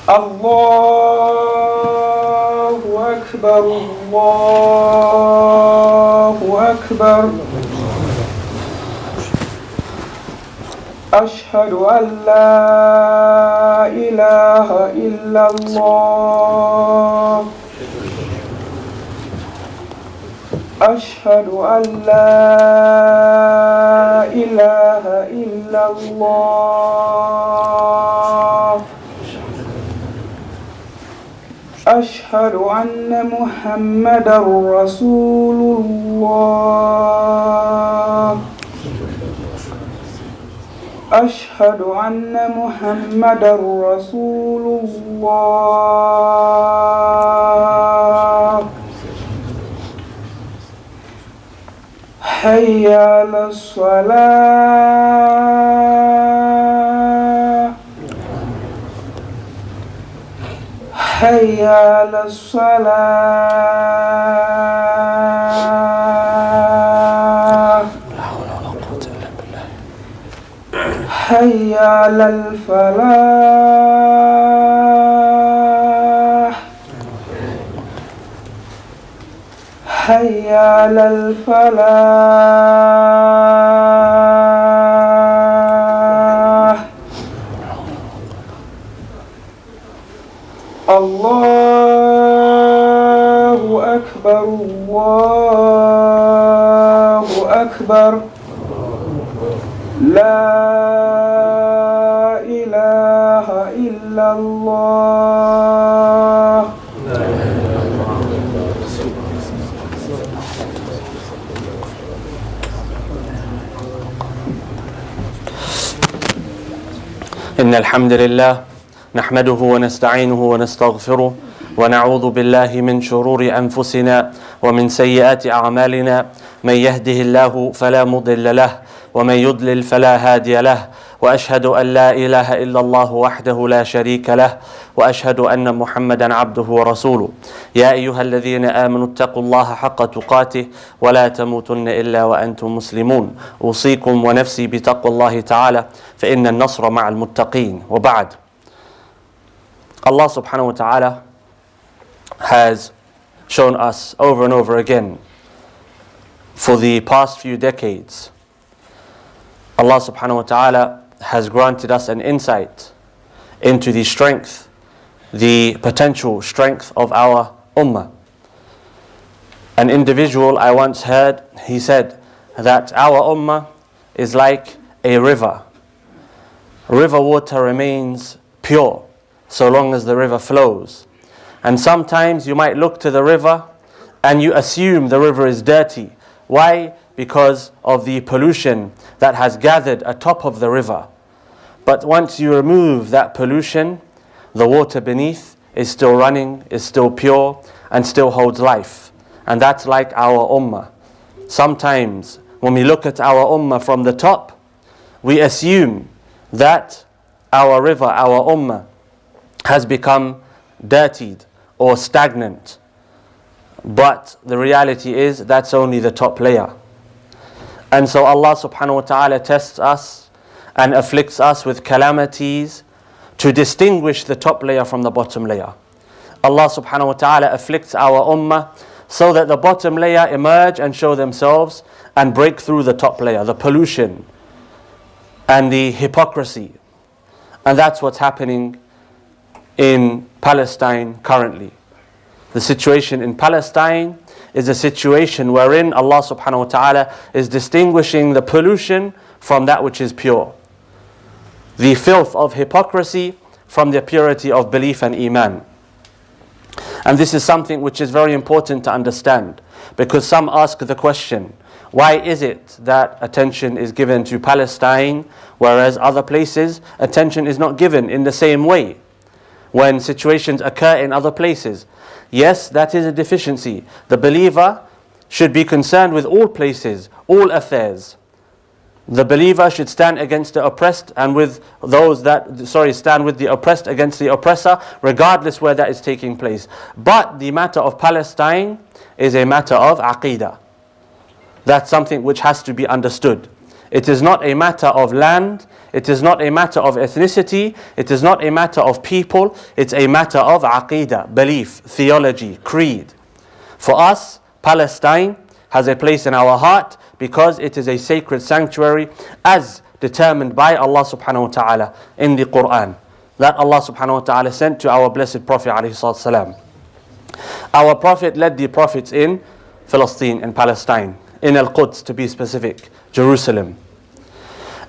الله أكبر الله أكبر أشهد أن لا إله إلا الله أشهد أن لا إله إلا الله أشهد أن محمدا رسول الله أشهد أن محمدا رسول الله حي على الصلاة حي على الصلاة حي على الفلاح حي على الفلاح الله أكبر الله أكبر لا إله إلا الله إن الحمد لله نحمده ونستعينه ونستغفره ونعوذ بالله من شرور أنفسنا ومن سيئات أعمالنا من يهده الله فلا مضل له ومن يضلل فلا هادي له وأشهد أن لا إله إلا الله وحده لا شريك له وأشهد أن محمدا عبده ورسوله يا أيها الذين آمنوا اتقوا الله حق تقاته ولا تموتن إلا وأنتم مسلمون أوصيكم ونفسي بتقوى الله تعالى فإن النصر مع المتقين وبعد. Allah subhanahu wa ta'ala has shown us over and over again for the past few decades. Allah subhanahu wa ta'ala has granted us an insight into the strength, the potential strength of our ummah. An individual I once heard, he said that our ummah is like a river. River water remains pure so long as the river flows. And sometimes you might look to the river and you assume the river is dirty. Why? Because of the pollution that has gathered atop of the river. But once you remove that pollution, the water beneath is still running, is still pure, and still holds life. And that's like our ummah. Sometimes when we look at our ummah from the top, we assume that our river, our ummah, has become dirtied or stagnant. But the reality is that's only the top layer. And so Allah subhanahu wa ta'ala tests us and afflicts us with calamities to distinguish the top layer from the bottom layer. Allah subhanahu wa ta'ala afflicts our ummah so that the bottom layer emerge and show themselves and break through the top layer, the pollution and the hypocrisy. And that's what's happening in Palestine currently. The situation in Palestine is a situation wherein Allah subhanahu wa ta'ala is distinguishing the pollution from that which is pure. The filth of hypocrisy from the purity of belief and iman. And this is something which is very important to understand, because some ask the question, why is it that attention is given to Palestine whereas other places attention is not given in the same way? When situations occur in other places. Yes, that is a deficiency. The believer should be concerned with all places, all affairs. The believer should stand against the oppressed and with those that, stand with the oppressed against the oppressor, regardless where that is taking place. But the matter of Palestine is a matter of aqeedah. That's something which has to be understood. It is not a matter of land, It is not a matter of ethnicity. It is not a matter of people. It's a matter of aqidah, belief, theology, creed. For us, Palestine has a place in our heart because it is a sacred sanctuary as determined by Allah subhanahu wa ta'ala in the Quran that Allah subhanahu wa ta'ala sent to our blessed Prophet alayhi salatu salam. Our Prophet led the prophets in Palestine, in Palestine, in Al-Quds to be specific, Jerusalem.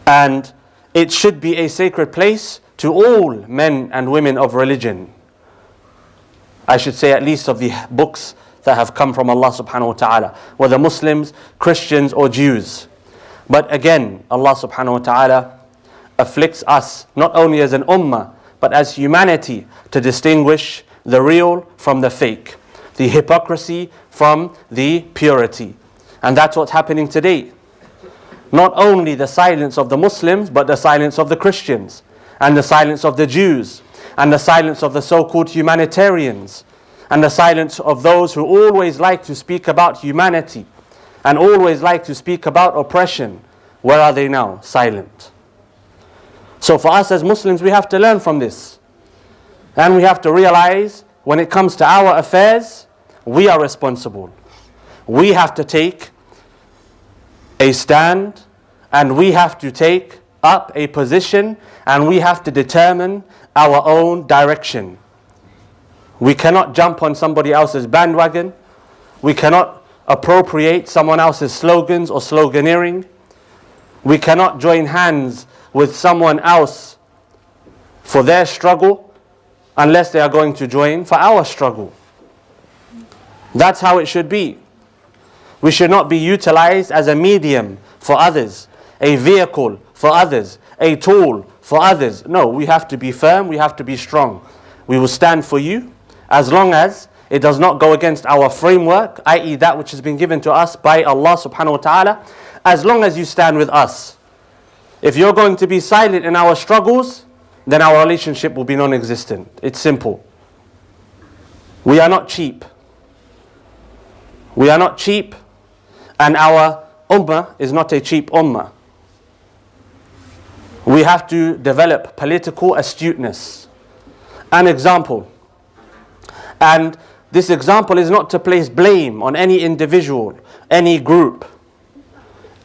And it should be a sacred place to all men and women of religion. I should say at least of the books that have come from Allah subhanahu wa ta'ala, whether Muslims, Christians or Jews. But again, Allah subhanahu wa ta'ala afflicts us not only as an ummah, but as humanity to distinguish the real from the fake, the hypocrisy from the purity. And that's what's happening today. Not only the silence of the Muslims, but the silence of the Christians, and the silence of the Jews, and the silence of the so-called humanitarians, and the silence of those who always like to speak about humanity, and always like to speak about oppression. Where are they now? Silent. So for us as Muslims, we have to learn from this. And we have to realize when it comes to our affairs, we are responsible. We have to take a stand, and we have to take up a position, and we have to determine our own direction. We cannot jump on somebody else's bandwagon. We cannot appropriate someone else's slogans or sloganeering. We cannot join hands with someone else for their struggle unless they are going to join for our struggle. That's how it should be. We should not be utilized as a medium for others, a vehicle for others, a tool for others. No, we have to be firm, we have to be strong. We will stand for you as long as it does not go against our framework, i.e. that which has been given to us by Allah subhanahu wa ta'ala, as long as you stand with us. If you're going to be silent in our struggles, then our relationship will be non-existent. It's simple. We are not cheap. We are not cheap, and our ummah is not a cheap ummah. We have to develop political astuteness. An example. And this example is not to place blame on any individual, any group,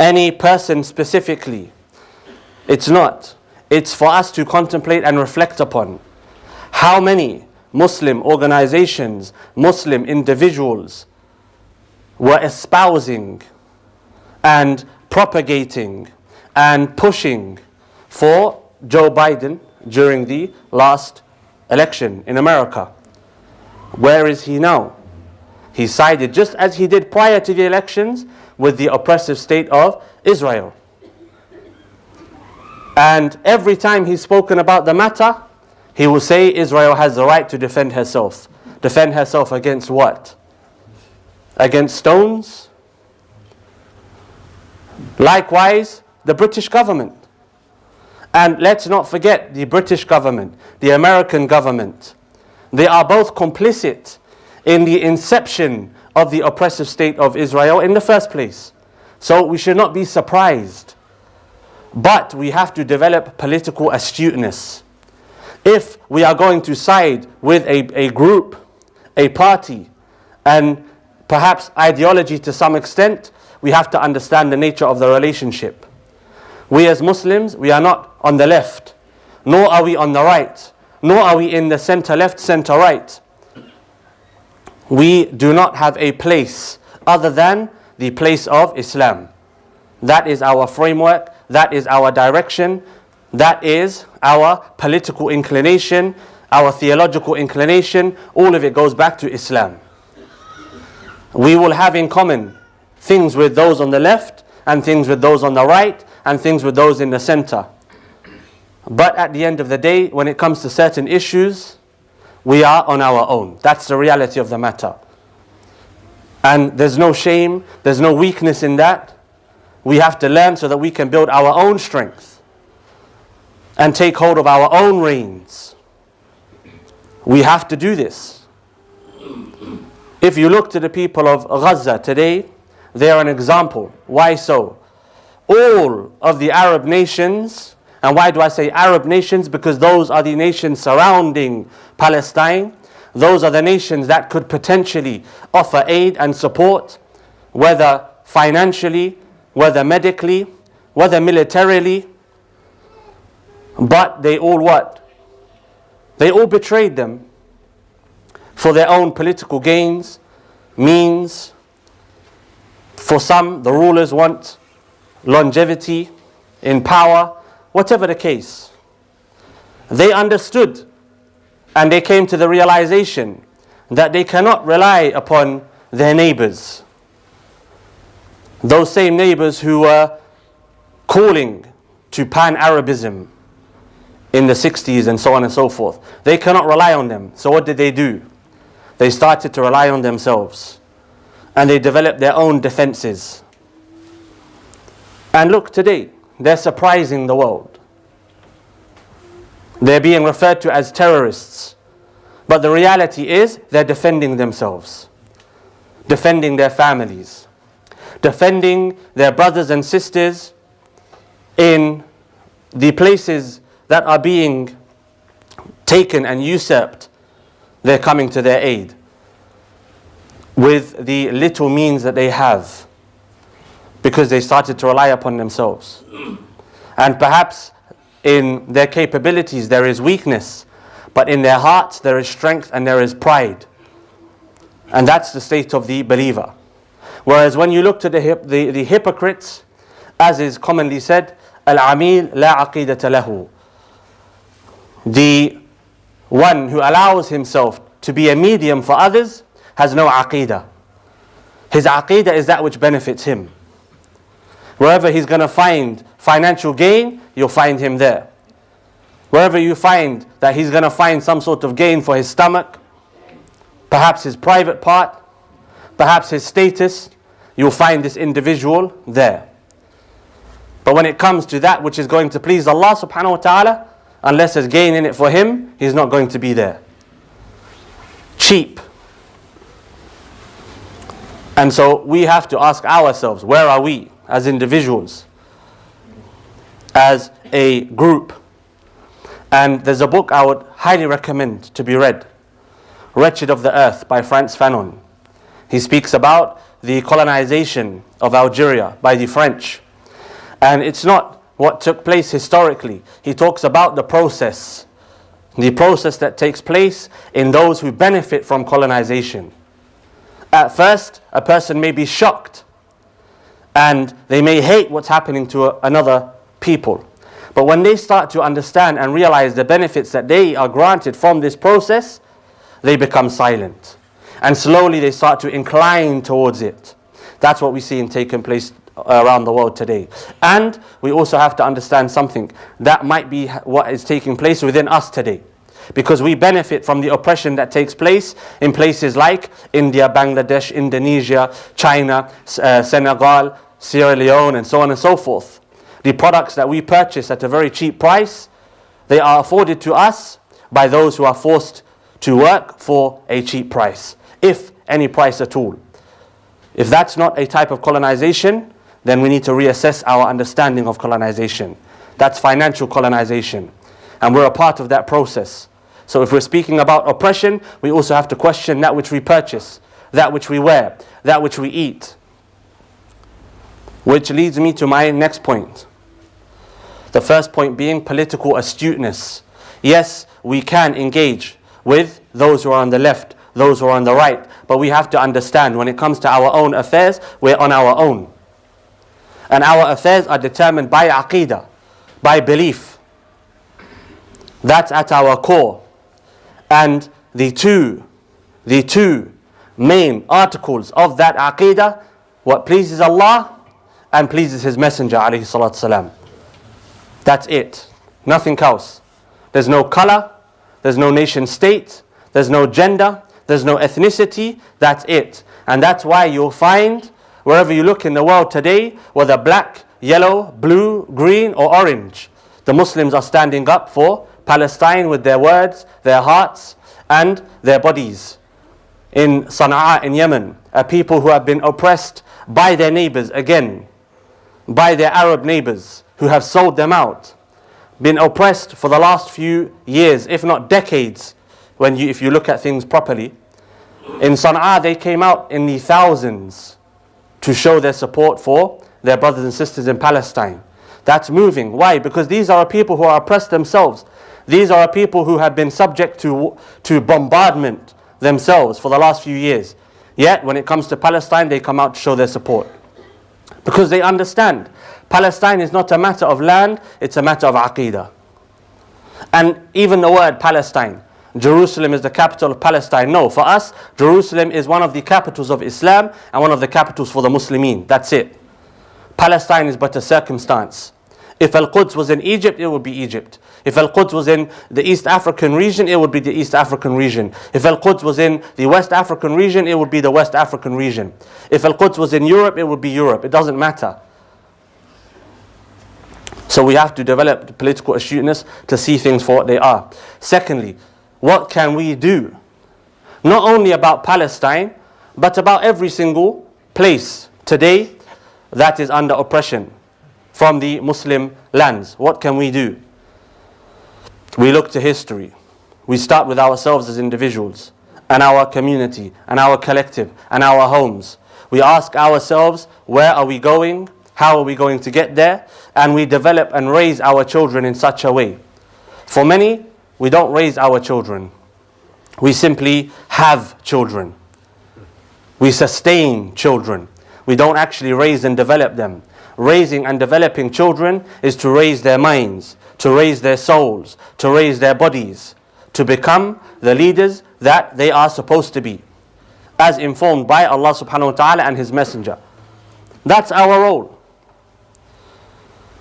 any person specifically. It's not. It's for us to contemplate and reflect upon. How many Muslim organizations, Muslim individuals were espousing and propagating and pushing for Joe Biden during the last election in America? Where is he now? He sided, just as he did prior to the elections, with the oppressive state of Israel. And every time he's spoken about the matter, he will say Israel has the right to defend herself. Defend herself against what? Against stones? Likewise, the British government. And let's not forget the British government, the American government. They are both complicit in the inception of the oppressive state of Israel in the first place. So we should not be surprised. But we have to develop political astuteness. If we are going to side with a group, a party, and perhaps ideology to some extent, we have to understand the nature of the relationship. We as Muslims, we are not on the left, nor are we on the right, nor are we in the center left, center right. We do not have a place other than the place of Islam. That is our framework, that is our direction, that is our political inclination, our theological inclination. All of it goes back to Islam. We will have in common things with those on the left, and things with those on the right, and things with those in the center. But at the end of the day, when it comes to certain issues, we are on our own. That's the reality of the matter. And there's no shame, there's no weakness in that. We have to learn so that we can build our own strength and take hold of our own reins. We have to do this. If you look to the people of Gaza today, they are an example. Why so? All of the Arab nations And why do I say Arab nations? Because those are the nations surrounding Palestine. Those are the nations that could potentially offer aid and support, whether financially, whether medically, whether militarily. But they all what? They all betrayed them for their own political gains, means. For some, the rulers want longevity in power, whatever the case. They understood and they came to the realization that they cannot rely upon their neighbors. Those same neighbors who were calling to pan-Arabism in the 60s and so on and so forth. They cannot rely on them. So what did they do? They started to rely on themselves. And they developed their own defenses. And look, today, they're surprising the world. They're being referred to as terrorists. But the reality is, they're defending themselves. Defending their families. Defending their brothers and sisters in the places that are being taken and usurped. They're coming to their aid with the little means that they have, because they started to rely upon themselves. And perhaps in their capabilities there is weakness, but in their hearts there is strength and there is pride. And that's the state of the believer. Whereas when you look to the hypocrites, as is commonly said, al-amil la aqidata lahu, the one who allows himself to be a medium for others has no aqidah. His aqidah is that which benefits him. Wherever he's going to find financial gain, you'll find him there. Wherever you find that he's going to find some sort of gain for his stomach, perhaps his private part, perhaps his status, you'll find this individual there. But when it comes to that which is going to please Allah subhanahu wa ta'ala, unless there's gain in it for him, he's not going to be there. Cheap. And so we have to ask ourselves, where are we as individuals, as a group? And there's a book I would highly recommend to be read, Wretched of the Earth by Frantz Fanon. He speaks about the colonization of Algeria by the French. And it's not what took place historically. He talks about the process that takes place in those who benefit from colonization. At first, a person may be shocked and they may hate what's happening to another people. But when they start to understand and realize the benefits that they are granted from this process, they become silent. And slowly they start to incline towards it. That's what we see in taking place around the world today. And we also have to understand something. That might be what is taking place within us today. Because we benefit from the oppression that takes place in places like India, Bangladesh, Indonesia, China, Senegal, Sierra Leone, and so on and so forth. The products that we purchase at a very cheap price, they are afforded to us by those who are forced to work for a cheap price, if any price at all. If that's not a type of colonization, then we need to reassess our understanding of colonization. That's financial colonization. And we're a part of that process. So if we're speaking about oppression, we also have to question that which we purchase, that which we wear, that which we eat. Which leads me to my next point. The first point being political astuteness. Yes, we can engage with those who are on the left, those who are on the right, but we have to understand when it comes to our own affairs, we're on our own. And our affairs are determined by aqidah, by belief. That's at our core. And the two main articles of that aqidah, what pleases Allah and pleases His Messenger alayhi salatu salam. That's it. Nothing else. There's no color, there's no nation state, there's no gender, there's no ethnicity. That's it. And that's why you'll find wherever you look in the world today, whether black, yellow, blue, green or orange, the Muslims are standing up for Palestine with their words, their hearts and their bodies. In Sana'a in Yemen, a people who have been oppressed by their neighbors again, by their Arab neighbors who have sold them out, been oppressed for the last few years, if not decades, if you look at things properly. In Sana'a, they came out in the thousands to show their support for their brothers and sisters in Palestine. That's moving. Why? Because these are people who are oppressed themselves. These are people who have been subject to bombardment themselves for the last few years. Yet, when it comes to Palestine, they come out to show their support. Because they understand Palestine is not a matter of land, it's a matter of aqidah. And even the word Palestine, Jerusalem is the capital of Palestine. No, for us, Jerusalem is one of the capitals of Islam and one of the capitals for the Muslimin. That's it. Palestine is but a circumstance. If Al-Quds was in Egypt, it would be Egypt. If Al-Quds was in the East African region, it would be the East African region. If Al-Quds was in the West African region, it would be the West African region. If Al-Quds was in Europe, it would be Europe. It doesn't matter. So we have to develop political astuteness to see things for what they are. Secondly, what can we do? Not only about Palestine, but about every single place today that is under oppression from the Muslim lands. What can we do? We look to history. We start with ourselves as individuals and our community and our collective and our homes. We ask ourselves, where are we going? How are we going to get there? And we develop and raise our children in such a way. For many, we don't raise our children. We simply have children. We sustain children. We don't actually raise and develop them. Raising and developing children is to raise their minds, to raise their souls, to raise their bodies, to become the leaders that they are supposed to be, as informed by Allah subhanahu wa ta'ala and His Messenger. That's our role.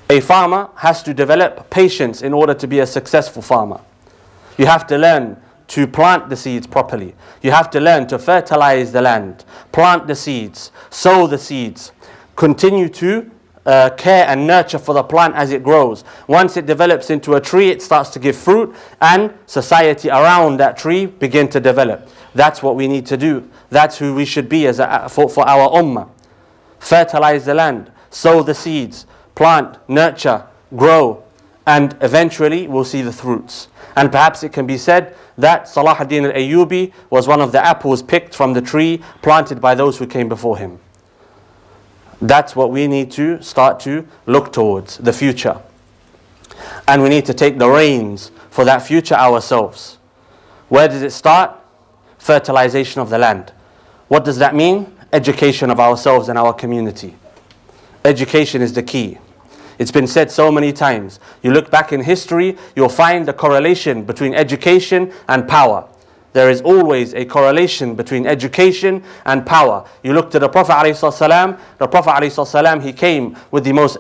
A farmer has to develop patience in order to be a successful farmer. You have to learn to plant the seeds properly. You have to learn to fertilize the land, plant the seeds, sow the seeds, continue to care and nurture for the plant as it grows. Once it develops into a tree, it starts to give fruit, and society around that tree begin to develop. That's what we need to do. That's who we should be for our ummah. Fertilize the land, sow the seeds, plant, nurture, grow, and eventually we'll see the fruits. And perhaps it can be said that Salah ad-Din al-Ayyubi was one of the apples picked from the tree planted by those who came before him. That's what we need to start to look towards, the future. And we need to take the reins for that future ourselves. Where does it start? Fertilization of the land. What does that mean? Education of ourselves and our community. Education is the key. It's been said so many times. You look back in history, you'll find the correlation between education and power. There is always a correlation between education and power. You look to the Prophet ﷺ. The Prophet ﷺ, he came with the most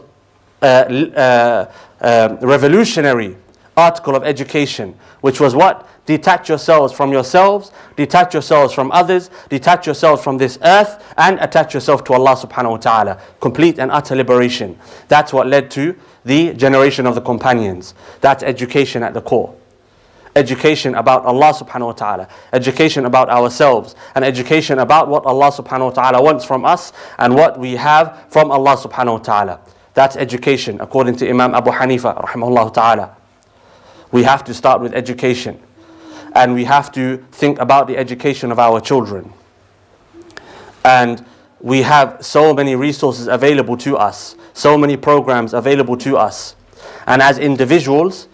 revolutionary article of education, which was what? Detach yourselves from yourselves, detach yourselves from others, detach yourselves from this earth, and attach yourself to Allah subhanahu wa ta'ala. Complete and utter liberation. That's what led to the generation of the companions. That's education at the core. Education about Allah subhanahu wa ta'ala, education about ourselves, and education about what Allah subhanahu wa ta'ala wants from us and what we have from Allah subhanahu wa ta'ala. That's education according to Imam Abu Hanifa rahimahullah ta'ala. We have to start with education, and we have to think about the education of our children. And we have so many resources available to us, so many programs available to us. And as individuals,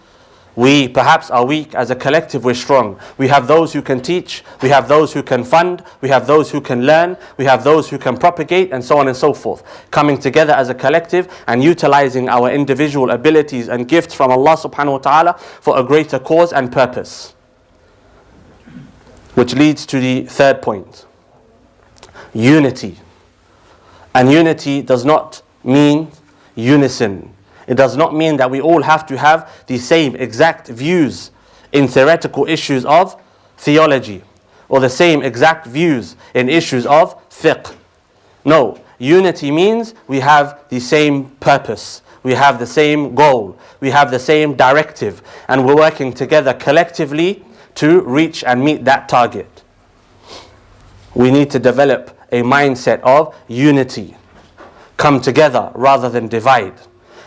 we perhaps are weak. As a collective, we're strong. We have those who can teach, we have those who can fund, we have those who can learn, we have those who can propagate, and so on and so forth. Coming together as a collective and utilizing our individual abilities and gifts from Allah subhanahu wa ta'ala for a greater cause and purpose. Which leads to the third point. Unity. And unity does not mean unison. It does not mean that we all have to have the same exact views in theoretical issues of theology, or the same exact views in issues of fiqh. No, unity means we have the same purpose, we have the same goal, we have the same directive, and we're working together collectively to reach and meet that target. We need to develop a mindset of unity. Come together rather than divide.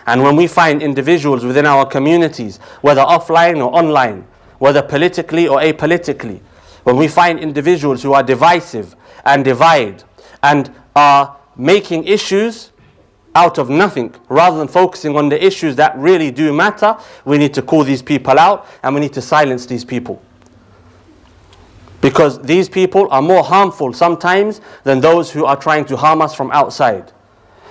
And when we find individuals within our communities, whether offline or online, whether politically or apolitically, when we find individuals who are divisive and divide and are making issues out of nothing, rather than focusing on the issues that really do matter, we need to call these people out and we need to silence these people. Because these people are more harmful sometimes than those who are trying to harm us from outside.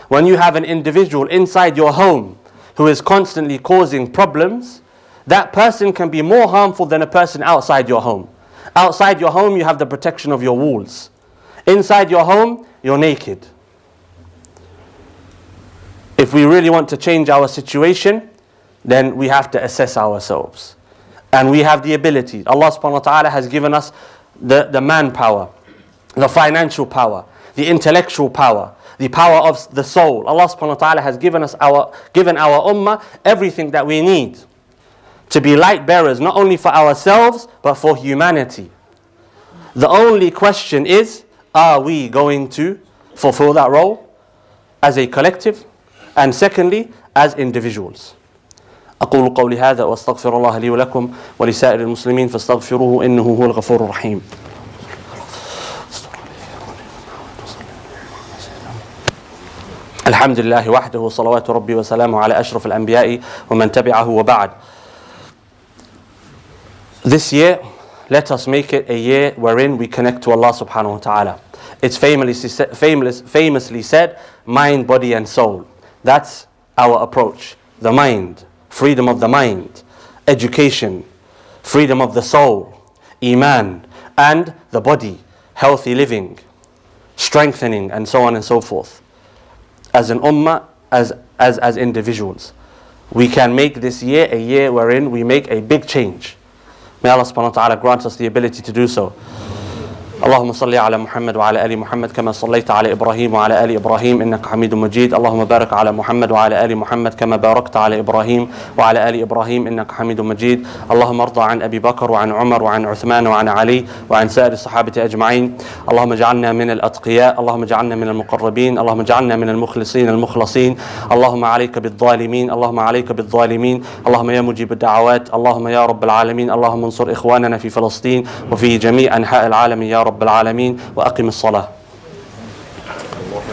When you have an individual inside your home who is constantly causing problems, that person can be more harmful than a person outside your home. Outside your home, you have the protection of your walls. Inside your home, you're naked. If we really want to change our situation, then we have to assess ourselves. And we have the ability. Allah subhanahu wa ta'ala has given us the manpower, the financial power, the intellectual power, the power of the soul. Allah subhanahu wa ta'ala has given our ummah everything that we need to be light bearers, not only for ourselves, but for humanity. The only question is, are we going to fulfill that role as a collective? And secondly, as individuals. أقول قولي هذا وأستغفر الله لي ولكم ولسائر المسلمين فاستغفروه إنه هو الغفور الرحيم. الحمد لله وحده صلوات ربي وسلامه على أشرف الأنبياء ومن تبعه وبعد. This year, let us make it a year wherein we connect to Allah subhanahu wa ta'ala. It's famously said, mind, body and soul. That's our approach. The mind, freedom of the mind, education, freedom of the soul, Iman, and the body, healthy living, strengthening, and so on and so forth. As an ummah, as individuals, we can make this year a year wherein we make a big change. May Allah subhanahu wa ta'ala grant us the ability to do so. اللهم صل على محمد وعلى آل محمد كما صليت على إبراهيم وعلى آل إبراهيم إنك حميد مجيد. اللهم بارك على محمد وعلى آل محمد كما باركت على إبراهيم وعلى آل إبراهيم إنك حميد مجيد. اللهم ارضى عن أبي بكر وعن عمر وعن عثمان وعن علي وعن سائر الصحابة أجمعين. اللهم اجعلنا من الأتقياء، اللهم اجعلنا من المقربين، اللهم اجعلنا من المخلصين المخلصين. اللهم عليك بالظالمين، اللهم عليك بالظالمين، اللهم يا مجيب الدعوات، اللهم يا رب العالمين، اللهم انصر إخواننا في فلسطين وفي جميع أنحاء العالم يا رب العالمين. وأقم الصلاة.